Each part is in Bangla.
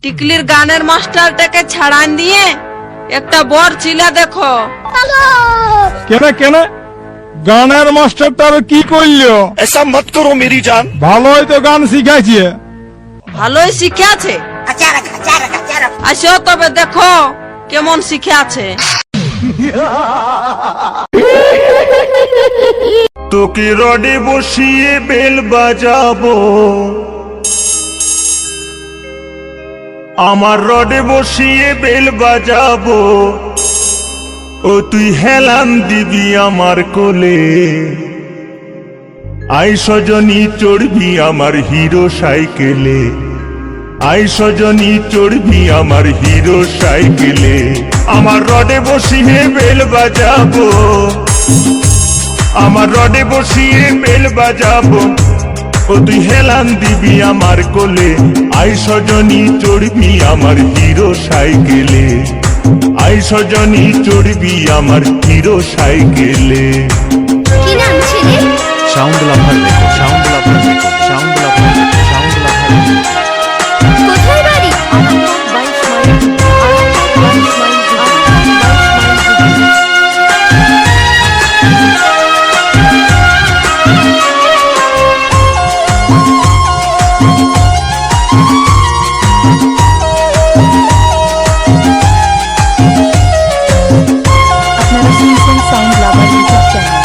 টিকলির গানের মাস্টারটাকে ছাড়ান দিয়ে একটা বর ছিলা দেখো। কেন কেন গানের মাস্টারটা আরো কি করলো? ऐसा मत करो मेरी जान। ভালোই তো গান শিখাইছে। ভালোই শিখে আছে। আসো তবে দেখো কেমন শিখে আছে। তোকে রডে বসিয়ে বেল বাজাবো, আমার রডে বসিয়ে বেল বাজাবো, ও তুই হেলান দিবি আমার কোলে। আই সজনী চড়বি আমার হিরো সাইকেলে, আই সজনী চড়বি আমার হিরো সাইকেলে। আমার রডে বসিয়ে বেল বাজাবো, আমার রডে বসিয়ে বেল বাজাবো, ও তুই হেলান দিবি আমার কোলে। আই সজনী চড়বি আমার হিরো সাইকেলে, আই সজনী চড়বি আমার হিরো সাইকেলে। কি নাম ছেলে? সাউন্ড লাভার দেখো, সাউন্ড লাভার দেখো, সাউন্ড লাভার দেখো, সাউন্ড লাভার দেখো। কোথায় বাড়ি? আপনারা শুনছেন সাউন্ড লাভার ইউটিউব চ্যানেল।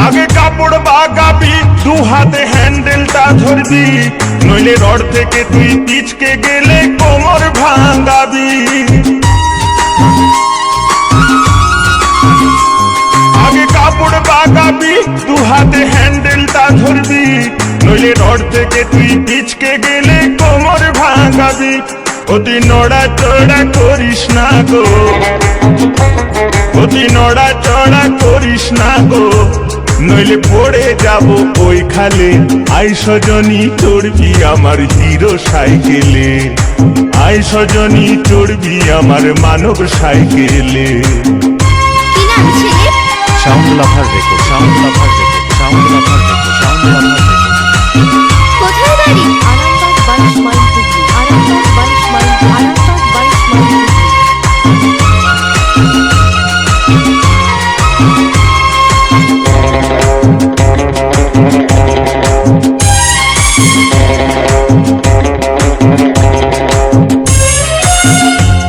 আগে কাপড় বাগাবি, দু হাতে হ্যান্ডেলটা ধরবি, নইলে রড থেকে তুই পিচকে গেলে কোমর ভাঙাবি। আগে কাপড় বাগাবি, দু হাতে হ্যান্ডেলটা ধরবি, নইলে রড থেকে তুই পিচকে গেলে কোমর ভাঙাবি। অতি নড়া চড়া করিস না গো, অতি নড়া চড়া করিস না গো, নইলে পড়ে যাব ওই খালে। আই সজনী চড়বি আমার হিরো সাইকেলে, আই সজনী চড়বি আমার মানব সাইকেলে। কি নাম ছেলে? সাউন্ড লাভার দেখো, সাউন্ড লাভার দেখো, সাউন্ড লাভার দেখো, সাউন্ড লাভার দেখো। কোথায় বাড়ি? Arambagh 22 mile Hooghly, Arambagh 22 mile, Arambagh 22 mile Hooghly.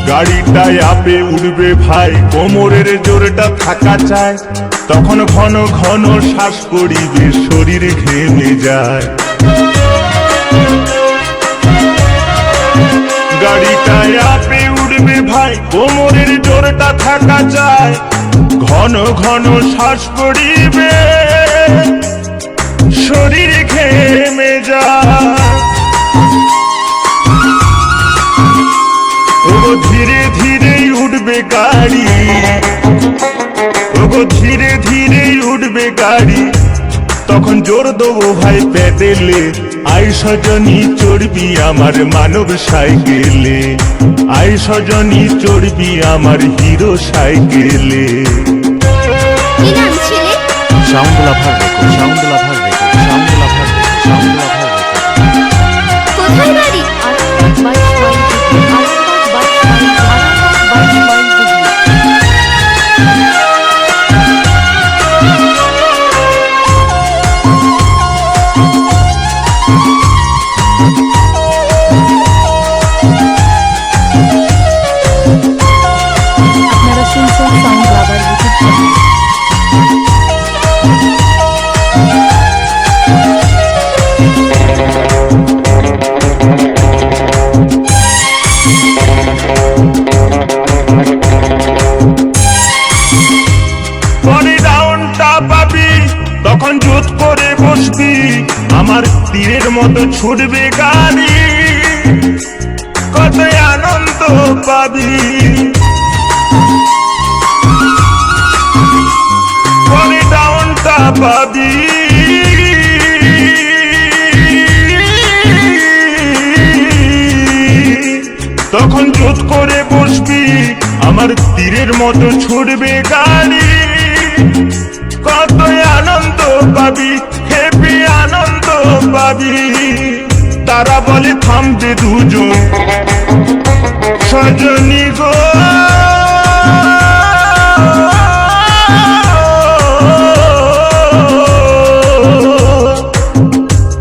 গাড়িটায় আপে উঠবে ভাই, কোমরের জোরটা থাকা চায়, তখন ঘন ঘন শ্বাস করিবে, শরীর ঘেমে যায়। গাড়িটায় আপে উঠবে ভাই, কোমরের জোরটা থাকা চায়, ঘন ঘন শ্বাস করিবে, শরীর ঘেমে যায়। ওগো ধীরে ধীরে উঠবে গাড়ি, ওগো ধীরে ধীরে উঠবে গাড়ি, তখন জোর দেবো ভাই প্যাডেলে। আই সজনী চড়বি আমার মানব সাইকেলে, আই সজনী চড়বি আমার হিরো সাইকেলে। কি নাম ছেলে? সাউন্ড লাভার দেখো, সাউন্ড লাভার দেখো, সাউন্ড লাভার দেখো, সাউন্ড লাভার দেখো। কোথায় বাড়ি? Arambagh 22 mile Hooghly, Arambagh 22 mile, Arambagh 22 mile Hooghly. আপনারা শুনছেন সাউন্ড লাভার ইউটিউব চ্যানেল। পরে রাউন্ডটা পাবি, তখন জুত করে বসবি, আমার তীরের মতো ছুটবে গাড়ি, কত আনন্দ পাবি। পরে ডাউনটা পাবি, তখন জোত করে বসবি, আমার তীরের মতো ছুটবে গাড়ি। কতই আনন্দ পাবি, হেবি আনন্দ পাবি। তারা বলে থামবে দুজন, সজনী গো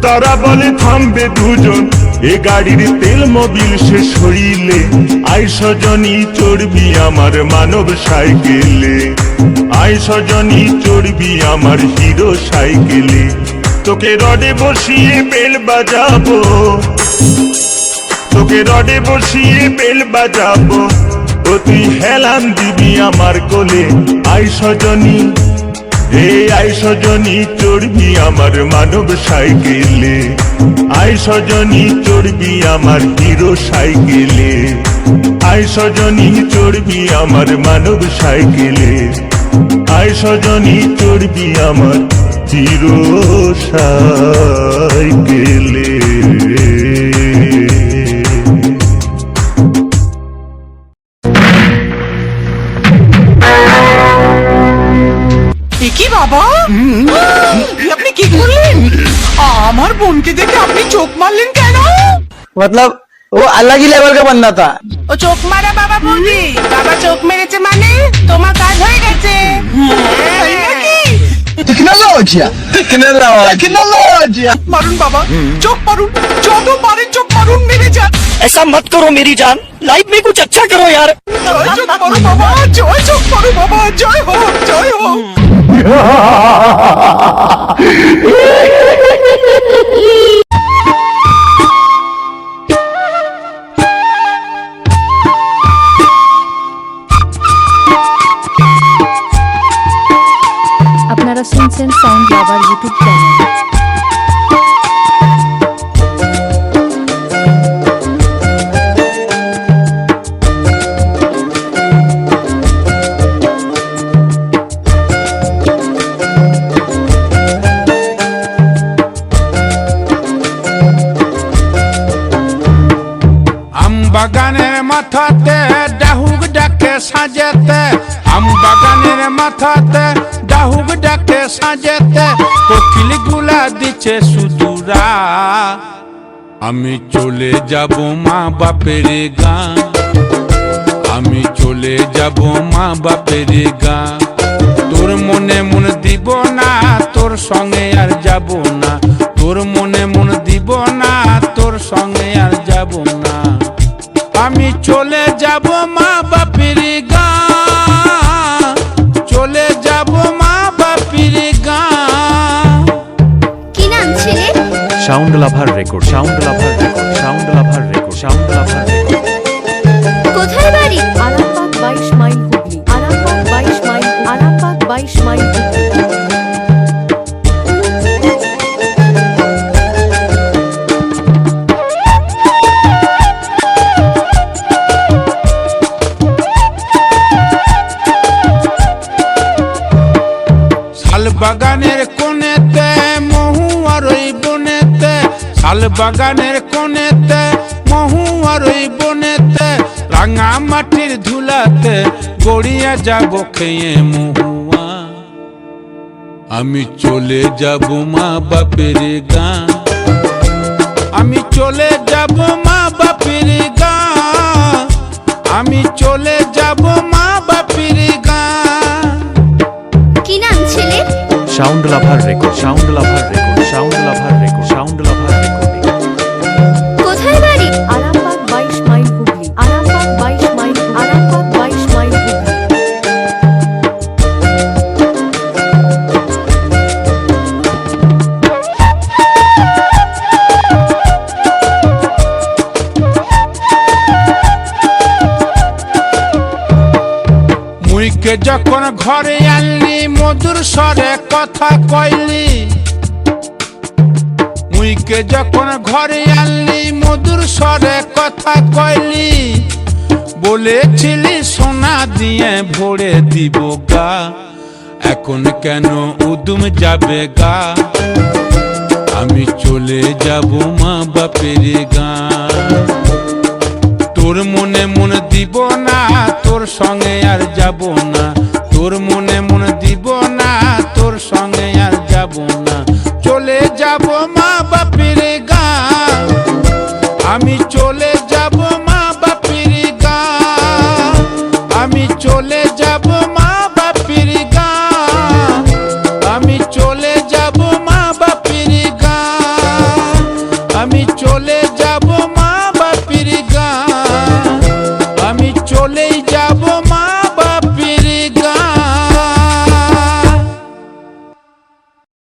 তারা বলে থামবে দুজন, এ গাড়ির তেল মোবিল শেষ হইলে আই সজনী চড়বি আমার মানব সাইকেলে। আই সজনী চড়বি আমার হিরো সাইকেলে। তোকে রডে বসিয়ে বেল বাজাবো, তোকে রডে বসিয়ে বেল বাজাবো, ও তুই হেলান দিবি আমার কোলে। আই সজনী হে আই সজনী চড়বি আমার মানব সাইকেলে। আই সজনী চড়বি আমার হিরো সাইকেলে। আই সজনী চড়বি আমার মানব সাইকেলে। আই সজনী চড়বি আমার হিরো সাইকেলে। কি বাবা, আপনি কি করলেন? আমার বোনকে দেখে আপনি চোখ মারলেন কেন? मतलब वो अलग ही लेवल का बंदा था। ও চোখ মারা বাবা বৌদি, বাবা চোখ মেরেছে মানে তোমার কাজ হয়ে গেছে। তাই নাকি? टेक्नोलॉजिया टेक्नोलॉजिया মারুন বাবা, চোখ মারুন, যত পারেন চোখ মারুন, মেরে যান। ऐसा मत करो मेरी जान, लाइफ में कुछ अच्छा करो यार। জয় চোখ মারো বাবা, জয় চোখ মারো বাবা, জয় হোক, জয় হোক। আপনারা শুনছেন সাউন্ড লাভার ইউটিউব চ্যানেল। বাগানের মাথাতে ডাহুক ডাকে সাজেতে, আম বাগানের মাথাতে ডাহুক ডাকে সাজেতে, কোকিল গুলা দিচ্ছে সুদূরা। আমি চলে যাব মা বাপের গাঁ, আমি চলে যাব মা বাপের গাঁ। তোর মনে মন দিব না, তোর সঙ্গে আর যাব না। তোর মনে মন দিব না, তোর সঙ্গে আর যাব না। আমি চলে যাব মা বাপের গাঁ, চলে যাব মা বাপের গাঁ। কি নাম ছেলে? Sound lover record, sound lover record, sound lover record, sound lover record. কোথায় বাড়ি? Arambagh 22 mile Hooghly. Arambagh 22 mile, Arambagh 22 mile Hooghly. বাগানের কোণেতে মহুয়ার ওই বনেতে, শাল বাগানের কোণেতে মহুয়ার ওই বনেতে, রাঙা মাটির ধুলাতে গড়িয়া যাব খেয়ে মহুয়া। আমি চলে যাব মা বাপের গাঁ, আমি চলে যাব মা বাপের গাঁ, আমি চলে যাব মা বাপের গাঁ। কি নাম ছেলে? Sound lover record, sound lover record, sound lover record, sound lover recording. কোথায় বাড়ি? Arambagh 22 mile Hooghly. Arambagh 22 mile, Arambagh 22 mile Hooghly. মুইকে যখন ঘরে আনলি মধুর স্বরে কথা কইলি, মুইকে যখন ঘরে আনলি মধুর স্বরে কথা কইলি, বলেছিলি সোনা দিয়ে ভরে দিব গা, এখন কেন উদুম যাবে গা। আমি চলে যাব মা বাপের গাঁ, তোর মনে মন দিব না, তোর সঙ্গে আর যাব না। তোর মনে মন দিব না, তোর সঙ্গে আর যাব না। চলে যাব মা বাপের গাঁ, আমি চলে যাব মা বাপের গাঁ, আমি চলে যাব।